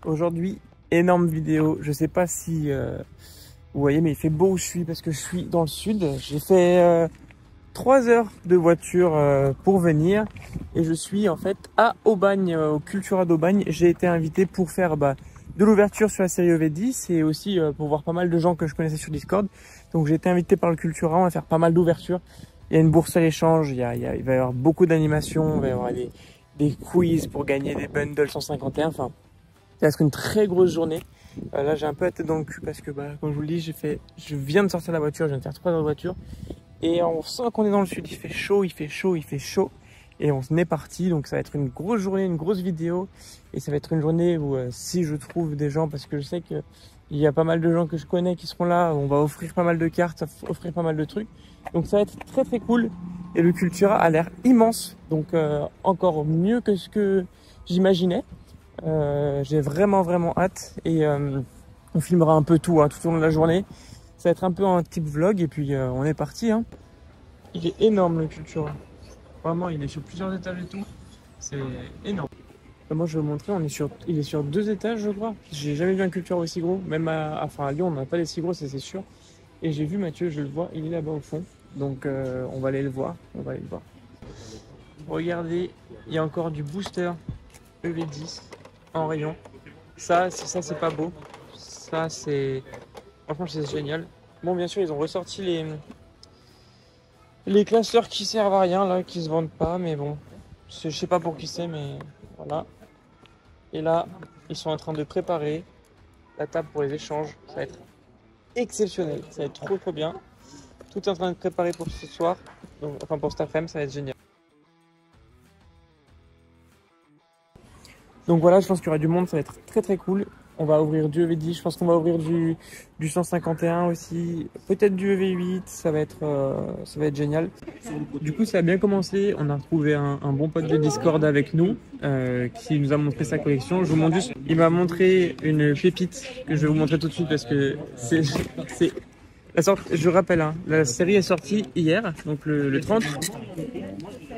Aujourd'hui, énorme vidéo. Je sais pas si vous voyez, mais il fait beau où je suis parce que je suis dans le sud. J'ai fait 3 heures de voiture pour venir et je suis en fait à Aubagne, au Cultura d'Aubagne. J'ai été invité pour faire de l'ouverture sur la série EV10 et aussi pour voir pas mal de gens que je connaissais sur Discord. Donc j'ai été invité par le Cultura, on va faire pas mal d'ouvertures. Il y a une bourse à l'échange, il va y avoir beaucoup d'animations, il va y avoir des quiz pour gagner des bundles 151. Enfin, ça va être une très grosse journée. Là, j'ai un peu la tête dans le cul parce que, comme je vous le dis, je viens de sortir de la voiture, je viens de faire 3 heures de voiture. Et on sent qu'on est dans le sud, il fait chaud, il fait chaud, il fait chaud. Et on est parti, donc ça va être une grosse journée, une grosse vidéo. Et ça va être une journée où si je trouve des gens, parce que je sais qu'il y a pas mal de gens que je connais qui seront là, on va offrir pas mal de cartes, offrir pas mal de trucs. Donc ça va être très très cool. Et le Cultura a l'air immense, donc encore mieux que ce que j'imaginais. J'ai vraiment hâte et on filmera un peu tout, tout au long de la journée. Ça va être un peu un type vlog et puis on est parti. Il est énorme le Cultura. Vraiment, il est sur plusieurs étages et tout. C'est énorme. Moi, je vais vous montrer. Il est sur 2 étages, je crois. J'ai jamais vu un Cultura aussi gros. Même à Lyon, on n'a pas des si gros, c'est sûr. Et j'ai vu Mathieu, je le vois, il est là-bas au fond. Donc, on va aller le voir. Regardez, il y a encore du booster EV10 en rayon. Ça c'est pas beau. Ça, c'est... Franchement, c'est génial. Bon, bien sûr, ils ont ressorti les classeurs qui servent à rien, là, qui se vendent pas, mais bon. Je sais pas pour qui c'est, mais voilà. Et là, ils sont en train de préparer la table pour les échanges. Ça va être exceptionnel. Ça va être trop bien. Tout est en train de préparer pour ce soir. Donc, enfin, pour cet après-midi, ça va être génial. Donc voilà, je pense qu'il y aura du monde, ça va être très cool. On va ouvrir du EV10, je pense qu'on va ouvrir du 151 aussi, peut-être du EV8, ça va être génial. Du coup, ça a bien commencé, on a retrouvé un bon pote de Discord avec nous qui nous a montré sa collection. Je vous montre juste, il m'a montré une pépite que je vais vous montrer tout de suite parce que c'est je rappelle, la série est sortie hier, donc le 30.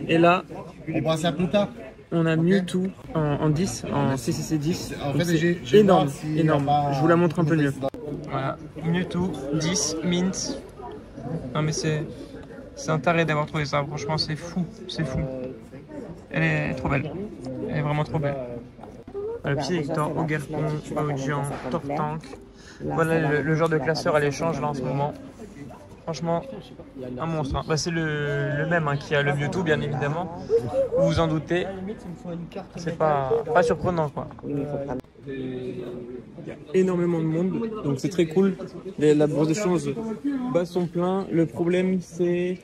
Et là, on passe à plus tard. On a Mewtwo en 10, en CCC 10. En fait, c'est énorme. Je vous la montre un peu mieux. Voilà, Mewtwo 10, Mint. Non mais c'est un taré d'avoir trouvé ça, franchement c'est fou. Elle est trop belle. Elle est vraiment trop belle. Le petit Hector, Ogerpon, Aogian, Tortank. Voilà le genre de classeur à l'échange là en ce moment. Franchement, un monstre. C'est le même qui a le Mewtwo, bien évidemment. Vous vous en doutez. C'est pas surprenant, quoi. Il y a énormément de monde, donc c'est très cool. La bourse d'échange bat son plein. Le problème, c'est...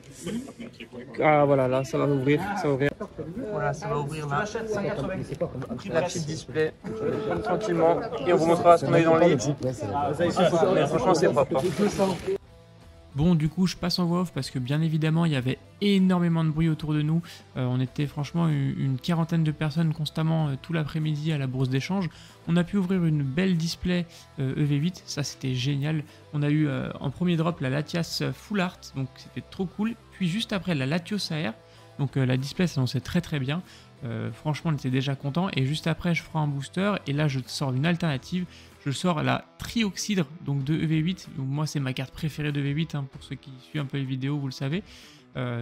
Ah, voilà, là, ça va ouvrir. Voilà, ça va ouvrir là. La petite display, tranquillement. Et on vous montrera ce qu'on a eu dans le livre. Mais franchement, c'est propre. Bon, du coup, je passe en voix off parce que bien évidemment, il y avait énormément de bruit autour de nous. On était franchement une quarantaine de personnes constamment tout l'après-midi à la bourse d'échange. On a pu ouvrir une belle display EV8, ça c'était génial. On a eu en premier drop la Latias Full Art, donc c'était trop cool. Puis juste après la Latios AR, donc la display s'annonçait très bien. Franchement, on était déjà content. Et juste après, je ferai un booster et là, je sors une alternative. Je sors la Trioxydre donc de EV8. Donc moi, c'est ma carte préférée de EV8. Pour ceux qui suivent un peu les vidéos, vous le savez.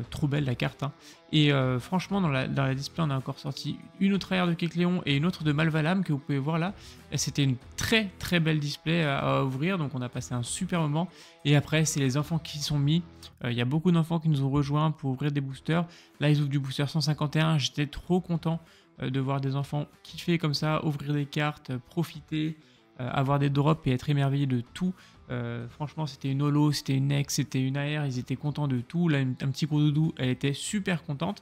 Trop belle la carte. Et franchement, dans la display, on a encore sorti une autre AR de Kecleon et une autre de Malvalam que vous pouvez voir là. C'était une très belle display à ouvrir. Donc on a passé un super moment. Et après, c'est les enfants qui sont mis. Il y a beaucoup d'enfants qui nous ont rejoints pour ouvrir des boosters. Là, ils ouvrent du booster 151. J'étais trop content de voir des enfants kiffer comme ça, ouvrir des cartes, profiter. Avoir des drops et être émerveillé de tout. Franchement, c'était une holo, c'était une ex, c'était une AR, ils étaient contents de tout. Là, un petit gros doudou, elle était super contente.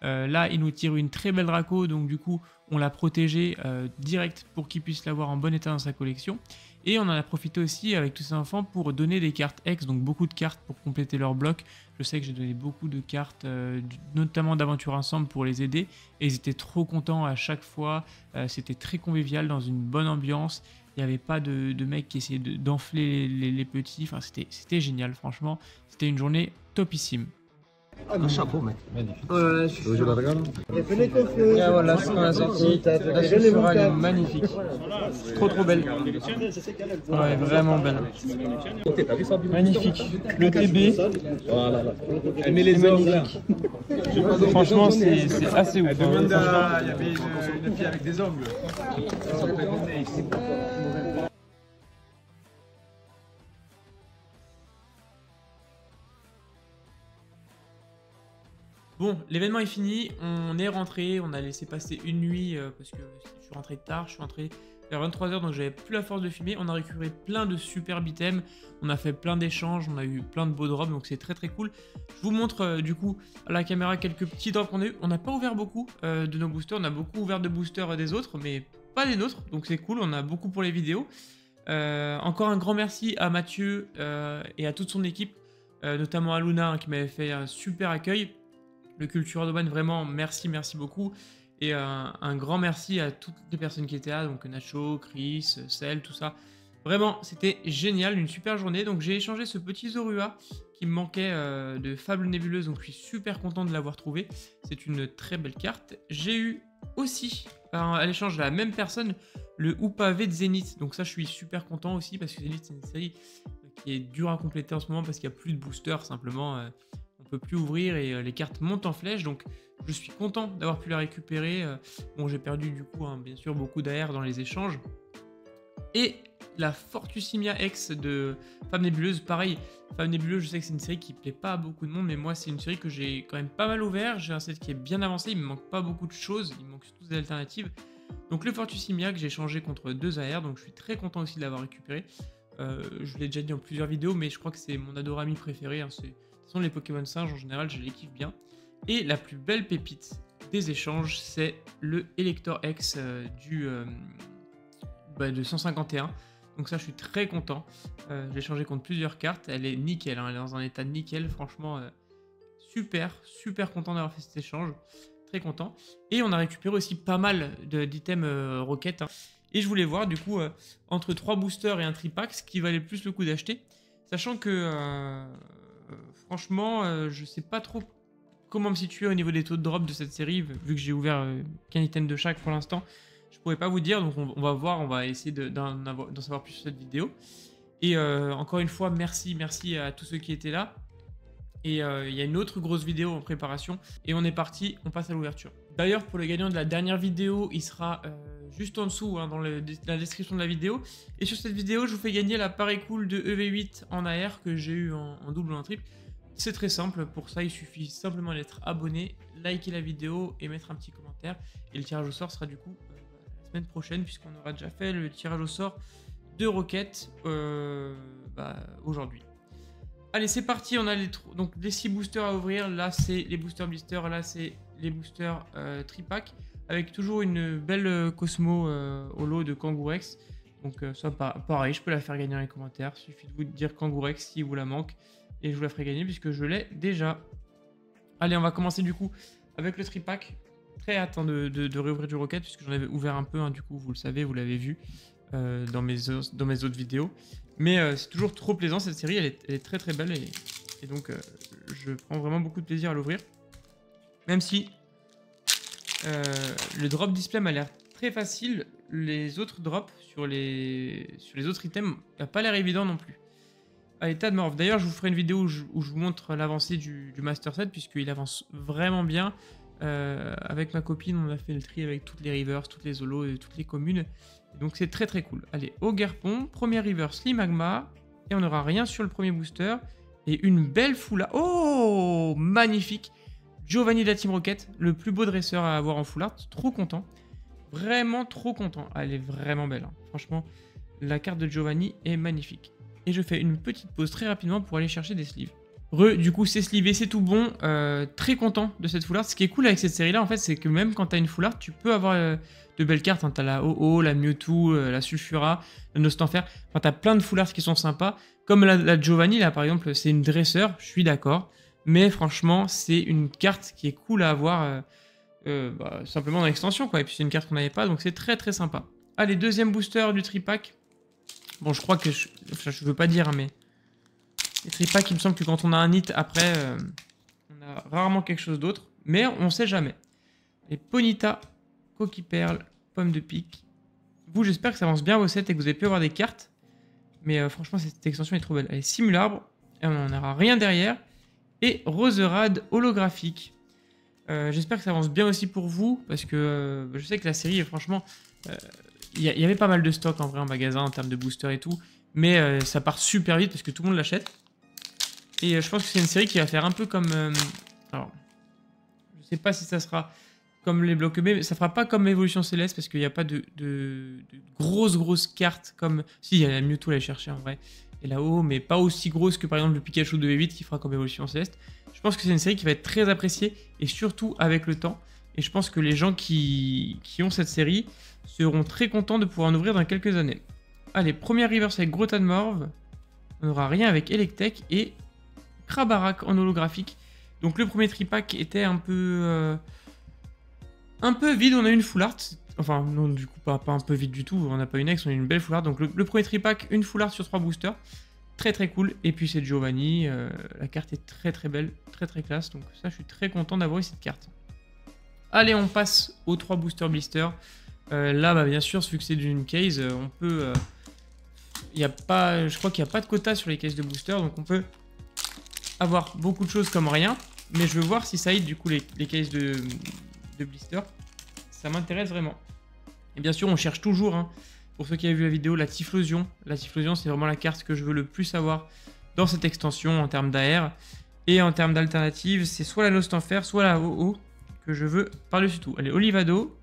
Là, il nous tire une très belle Draco, donc du coup, on l'a protégée direct pour qu'il puisse l'avoir en bon état dans sa collection. Et on en a profité aussi avec tous ces enfants pour donner des cartes ex, donc beaucoup de cartes pour compléter leur bloc. Je sais que j'ai donné beaucoup de cartes, notamment d'aventure ensemble pour les aider. Et ils étaient trop contents à chaque fois. C'était très convivial, dans une bonne ambiance. Il n'y avait pas de mecs qui essayaient d'enfler les petits. Enfin, c'était génial, franchement. C'était une journée topissime. Un chapeau, mec. Ouais, Je le regarde. et voilà ce qu'on a sorti. La chaussure, elle est magnifique. Trop belle. Ouais, vraiment belle. Magnifique. Le TB. Voilà. Elle met les ongles là. Franchement, c'est assez ouf. Il y avait une fille avec des ongles. Bon, l'événement est fini, on est rentré, on a laissé passer une nuit parce que je suis rentré tard, je suis rentré vers 23 h donc j'avais plus la force de filmer. On a récupéré plein de superbes items, on a fait plein d'échanges, on a eu plein de beaux drops, donc c'est très cool. Je vous montre du coup à la caméra quelques petits drops qu'on a eu. On n'a pas ouvert beaucoup de nos boosters, on a beaucoup ouvert de boosters des autres, mais pas des nôtres, donc c'est cool, on a beaucoup pour les vidéos. Encore un grand merci à Mathieu et à toute son équipe, notamment à Luna hein, qui m'avait fait un super accueil. Le Culture Domaine, vraiment, merci beaucoup. Et un grand merci à toutes les personnes qui étaient là, donc Nacho, Chris, Cell, tout ça. Vraiment, c'était génial, une super journée. Donc j'ai échangé ce petit Zorua qui me manquait de Fable Nébuleuse, donc je suis super content de l'avoir trouvé. C'est une très belle carte. J'ai eu aussi, à l'échange de la même personne, le Upavé de Zenith. Donc ça, je suis super content aussi, parce que Zenith, c'est une série qui est dure à compléter en ce moment, parce qu'il n'y a plus de booster, simplement. On peut plus ouvrir et les cartes montent en flèche, donc je suis content d'avoir pu la récupérer. Bon, j'ai perdu du coup, hein, bien sûr, beaucoup d'AR dans les échanges. Et la Fortusimia X de Femme Nébuleuse, pareil, Femme Nébuleuse, je sais que c'est une série qui plaît pas à beaucoup de monde, mais moi c'est une série que j'ai quand même pas mal ouvert. J'ai un set qui est bien avancé, il me manque pas beaucoup de choses, il me manque surtout des alternatives. Donc le Fortusimia que j'ai changé contre 2 AR, donc je suis très content aussi de l'avoir récupéré. Je vous l'ai déjà dit en plusieurs vidéos, mais je crois que c'est mon Adorami préféré, hein, les Pokémon singes en général, je les kiffe bien. Et la plus belle pépite des échanges, c'est le Elector X de 151. Donc ça, je suis très content. J'ai changé contre plusieurs cartes. Elle est nickel, hein, elle est dans un état nickel. Franchement, super content d'avoir fait cet échange. Très content. Et on a récupéré aussi pas mal d'items Rocket. Hein. Et je voulais voir du coup, entre 3 boosters et un tripack, ce qui valait le plus le coup d'acheter. Sachant que... franchement, je sais pas trop comment me situer au niveau des taux de drop de cette série, vu que j'ai ouvert qu'un item de chaque pour l'instant. Je pourrais pas vous dire, donc on va voir, on va essayer d'en savoir plus sur cette vidéo. Et encore une fois, merci à tous ceux qui étaient là. Et il y a une autre grosse vidéo en préparation. Et on est parti, on passe à l'ouverture. D'ailleurs, pour le gagnant de la dernière vidéo, il sera juste en dessous, hein, dans la description de la vidéo. Et sur cette vidéo, je vous fais gagner l'appareil cool de EV8 en AR que j'ai eu en double ou en triple. C'est très simple, pour ça il suffit simplement d'être abonné, liker la vidéo et mettre un petit commentaire. Et le tirage au sort sera du coup la semaine prochaine, puisqu'on aura déjà fait le tirage au sort de Rocket aujourd'hui. Allez, c'est parti, on a donc les 6 boosters à ouvrir. Là, c'est les boosters blisters, là, c'est les boosters tripack, avec toujours une belle Cosmo holo de Kangourex. Donc ça, pareil, je peux la faire gagner dans les commentaires. Il suffit de vous dire Kangourex si vous la manque. Et je vous la ferai gagner puisque je l'ai déjà. Allez, on va commencer du coup avec le tripack. Très hâte hein, de réouvrir du Rocket puisque j'en avais ouvert un peu. Hein, du coup, vous le savez, vous l'avez vu dans mes autres vidéos. Mais c'est toujours trop plaisant cette série. Elle est très belle et donc je prends vraiment beaucoup de plaisir à l'ouvrir. Même si le drop display m'a l'air très facile. Les autres drops sur les autres items n'a pas l'air évident non plus. Allez, Tadmorph. D'ailleurs, je vous ferai une vidéo où je vous montre l'avancée du Master Set, puisqu'il avance vraiment bien. Avec ma copine, on a fait le tri avec toutes les rivers, toutes les holos et toutes les communes. Et donc c'est très cool. Allez, Ogerpon, premier river Slimagma. Et on n'aura rien sur le premier booster. Et une belle foulard. Oh, magnifique. Giovanni de la Team Rocket, le plus beau dresseur à avoir en full art. Trop content. Vraiment trop content. Elle est vraiment belle. Hein. Franchement, la carte de Giovanni est magnifique. Et je fais une petite pause très rapidement pour aller chercher des sleeves. Du coup, c'est slivé, c'est tout bon. Très content de cette full art. Ce qui est cool avec cette série-là, en fait, c'est que même quand tu as une full art, tu peux avoir de belles cartes. Hein. Tu as la OO, la Mewtwo, la Sulfura, la Nostanfer. Enfin, tu as plein de full art qui sont sympas. Comme la Giovanni, là, par exemple, c'est une dresseur, je suis d'accord. Mais franchement, c'est une carte qui est cool à avoir simplement dans l'extension, quoi. Et puis, c'est une carte qu'on n'avait pas, donc c'est très sympa. Allez, deuxième booster du tripack. Bon, je crois que je veux pas dire, hein, mais les tripacks, il me semble que quand on a un hit, après, on On a rarement quelque chose d'autre, mais on sait jamais. Et Ponyta, Coquille Perle, Pomme de Pique. Vous, j'espère que ça avance bien vos sets et que vous avez pu avoir des cartes. Mais franchement, cette extension est trop belle. Allez, Simularbre, et on n'en aura rien derrière. Et Roserade holographique. J'espère que ça avance bien aussi pour vous, parce que je sais que la série, franchement, il y avait pas mal de stock en vrai en magasin en termes de booster et tout. Mais ça part super vite parce que tout le monde l'achète. Et je pense que c'est une série qui va faire un peu comme... alors, je sais pas si ça sera comme les blocs B, mais ça fera pas comme Évolution Céleste parce qu'il n'y a pas de grosses cartes comme... Si, il y a la Mewtwo à aller chercher en vrai. Et là-haut, mais pas aussi grosse que par exemple le Pikachu de V8 qui fera comme Évolution Céleste. Je pense que c'est une série qui va être très appréciée et surtout avec le temps. Et je pense que les gens qui ont cette série seront très contents de pouvoir en ouvrir dans quelques années. Allez, première reverse avec Grotan Morve. On n'aura rien avec Electek et Krabarak en holographique. Donc le premier tripack était un peu vide. On a eu une full art. Enfin, non, du coup, pas un peu vide du tout. On n'a pas une ex, on a eu une belle full art. Donc le premier tripack, une full art sur 3 boosters. Très cool. Et puis c'est Giovanni. La carte est très belle, très classe. Donc ça, je suis très content d'avoir eu cette carte. Allez, on passe aux 3 boosters blister. Là, bah, bien sûr, vu que c'est d'une case, on peut... je crois qu'il n'y a pas de quota sur les cases de booster, donc on peut avoir beaucoup de choses comme rien. Mais je veux voir si ça aide du coup les cases de blister. Ça m'intéresse vraiment. Et bien sûr, on cherche toujours, hein, pour ceux qui avaient vu la vidéo, la Typhlosion. La Typhlosion, c'est vraiment la carte que je veux le plus avoir dans cette extension en termes d'AR. Et en termes d'alternatives, c'est soit la Lost Enfer, soit la OO que je veux par-dessus tout. Allez, Olivado.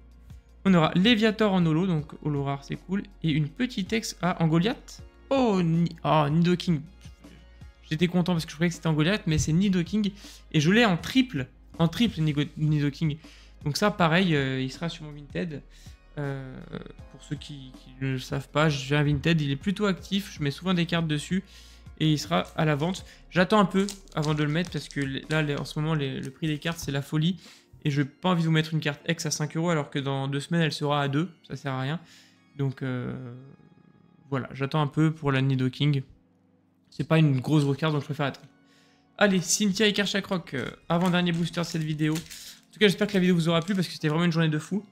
On aura Léviator en holo, donc holo rare, c'est cool. Et une petite ex en Goliath. Oh, Nidoking. J'étais content parce que je croyais que c'était en Goliath, mais c'est Nidoking. Et je l'ai en triple Nidoking. Donc ça, pareil, il sera sur mon Vinted. Pour ceux qui ne le savent pas, j'ai un Vinted, il est plutôt actif. Je mets souvent des cartes dessus. Et il sera à la vente. J'attends un peu avant de le mettre parce que là, en ce moment, le prix des cartes, c'est la folie. Et je n'ai pas envie de vous mettre une carte X à 5 € alors que dans 2 semaines, elle sera à 2. Ça sert à rien. Donc voilà, j'attends un peu pour la Nidoking. C'est pas une grosse carte, donc je préfère attendre. Allez, Cynthia et Karchakroc, avant-dernier booster de cette vidéo. En tout cas, j'espère que la vidéo vous aura plu parce que c'était vraiment une journée de fou.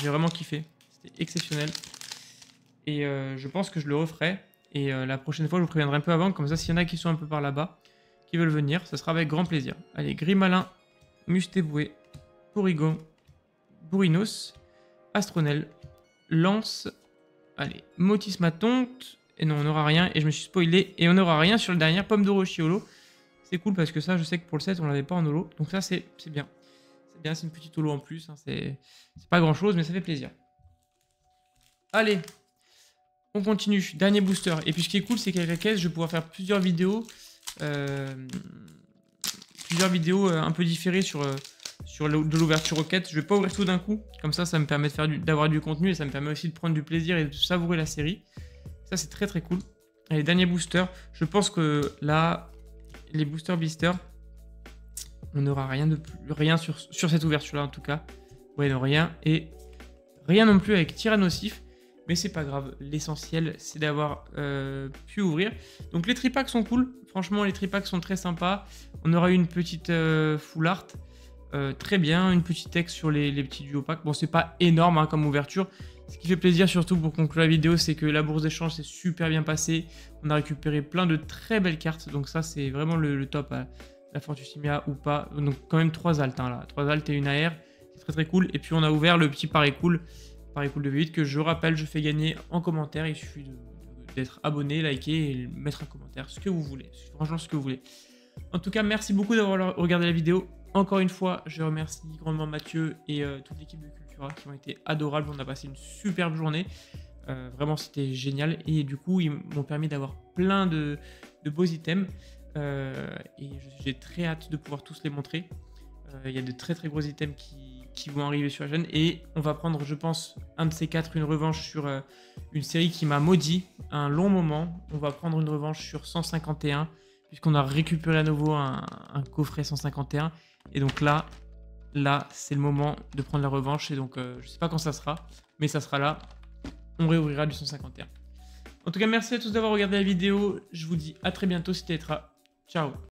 J'ai vraiment kiffé. C'était exceptionnel. Et je pense que je le referai. Et la prochaine fois, je vous préviendrai un peu avant. Comme ça, s'il y en a qui sont un peu par là-bas, qui veulent venir, ça sera avec grand plaisir. Allez, Grimalin, Mustéboué, Porygon, Bourrinos, Astronel, Lance, allez, Motismatonte, et non, on n'aura rien, et je me suis spoilé, et on n'aura rien sur le dernier, Pomme d'Orochi holo. C'est cool parce que ça, je sais que pour le set, on l'avait pas en holo, donc ça, c'est bien. C'est bien, c'est une petite holo en plus, hein, c'est pas grand chose, mais ça fait plaisir. Allez, on continue, dernier booster, et puis ce qui est cool, c'est qu'avec la caisse, je vais pouvoir faire plusieurs vidéos, un peu différées sur de l'ouverture aux quêtes. Je vais pas ouvrir tout d'un coup, comme ça me permet d'avoir du contenu et ça me permet aussi de prendre du plaisir et de savourer la série. Ça c'est très cool. Allez, dernier booster. Je pense que là, les boosters blister, on n'aura rien sur cette ouverture là en tout cas. Ouais, non, rien. Et rien non plus avec Tyrannosif. Mais c'est pas grave, l'essentiel c'est d'avoir pu ouvrir. Donc les tripacks sont cool, franchement les tripacks sont très sympas. On aura eu une petite full art, très bien, une petite ex sur les petits duo packs. Bon, c'est pas énorme hein, comme ouverture. Ce qui fait plaisir surtout pour conclure la vidéo, c'est que la bourse d'échange s'est super bien passée. On a récupéré plein de très belles cartes, donc ça c'est vraiment le top. La Fortussimia ou pas, donc quand même 3 altes hein, là, 3 altes et une AR, c'est très cool. Et puis on a ouvert le petit pari cool de V8 que je rappelle, je fais gagner en commentaire. Il suffit d'être abonné, liker et mettre un commentaire, ce que vous voulez. Franchement, ce que vous voulez. En tout cas, merci beaucoup d'avoir regardé la vidéo. Encore une fois, je remercie grandement Mathieu et toute l'équipe de Cultura qui ont été adorables. On a passé une superbe journée. Vraiment, c'était génial. Et du coup, ils m'ont permis d'avoir plein de beaux items. Et j'ai très hâte de pouvoir tous les montrer. Il y a de très gros items qui vont arriver sur la chaîne et on va prendre, je pense, un de ces 4, une revanche sur une série qui m'a maudit un long moment. On va prendre une revanche sur 151 puisqu'on a récupéré à nouveau un coffret 151 et donc là c'est le moment de prendre la revanche et donc je sais pas quand ça sera mais ça sera là, on réouvrira du 151. En tout cas, merci à tous d'avoir regardé la vidéo, je vous dis à très bientôt, c'était Etra, ciao.